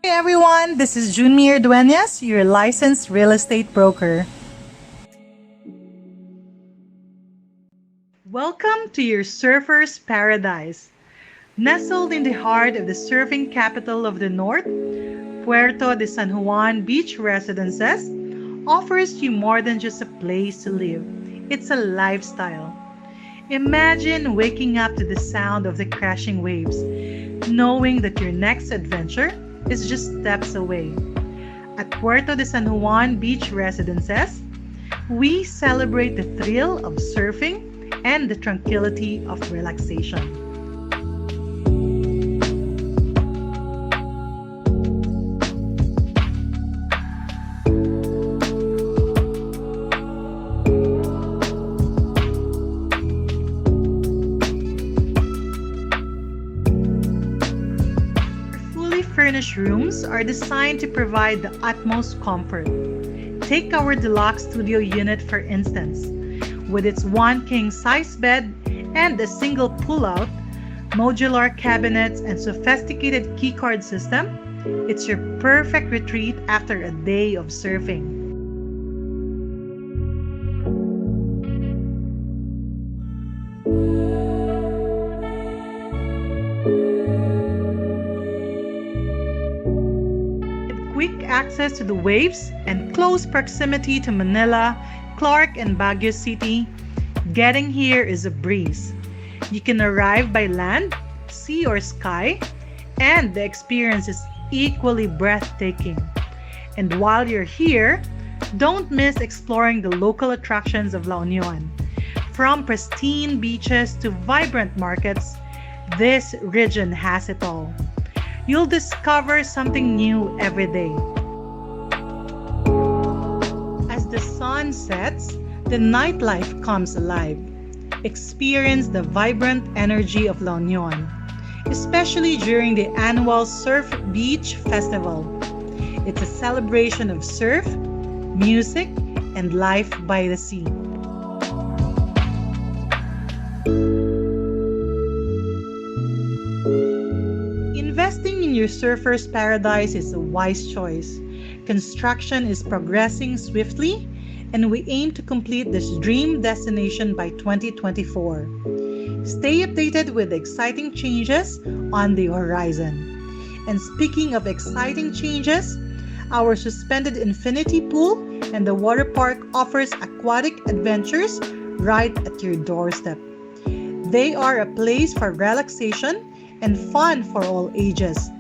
everyone, this is Junmir Duenas, your licensed real estate broker. Welcome to your surfer's paradise. Nestled in the heart of the surfing capital of the North, Puerto de San Juan Beach Residences offers you more than just a place to live. It's a lifestyle. Imagine waking up to the sound of the crashing waves, knowing that your next adventure is just steps away. At Puerto de San Juan Beach Residences, we celebrate the thrill of surfing and the tranquility of relaxation. Furnished rooms are designed to provide the utmost comfort. Take our deluxe studio unit for instance. With its one king-size bed and a single pull-out, modular cabinets and sophisticated keycard system, it's your perfect retreat after a day of surfing. Quick access to the waves and close proximity to Manila, Clark, and Baguio City, getting here is a breeze. You can arrive by land, sea, or sky, and the experience is equally breathtaking. And while you're here, don't miss exploring the local attractions of La Union. From pristine beaches to vibrant markets, this region has it all. You'll discover something new every day. As the sun sets, the nightlife comes alive. Experience the vibrant energy of La Union, especially during the annual Surf Beach Festival. It's a celebration of surf, music, and life by the sea. Investing in your surfer's paradise is a wise choice. Construction is progressing swiftly, and we aim to complete this dream destination by 2024. Stay updated with exciting changes on the horizon. And speaking of exciting changes, our suspended infinity pool and the water park offers aquatic adventures right at your doorstep. They are a place for relaxation and fun for all ages.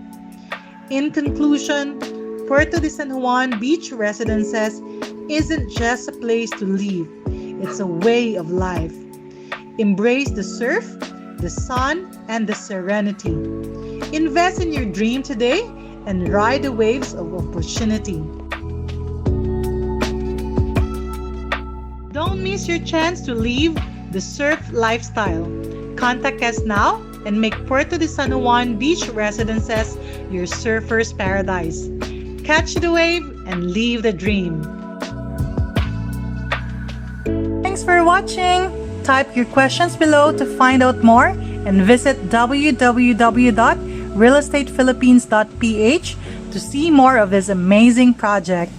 In conclusion, Puerto de San Juan Beach Residences isn't just a place to live, it's a way of life. Embrace the surf, the sun, and the serenity. Invest in your dream today and ride the waves of opportunity. Don't miss your chance to live the surf lifestyle. Contact us now and make Puerto de San Juan Beach Residences your surfer's paradise. Catch the wave and live the dream. Thanks for watching. Type your questions below to find out more and visit www.realestatefilippines.ph to see more of this amazing project.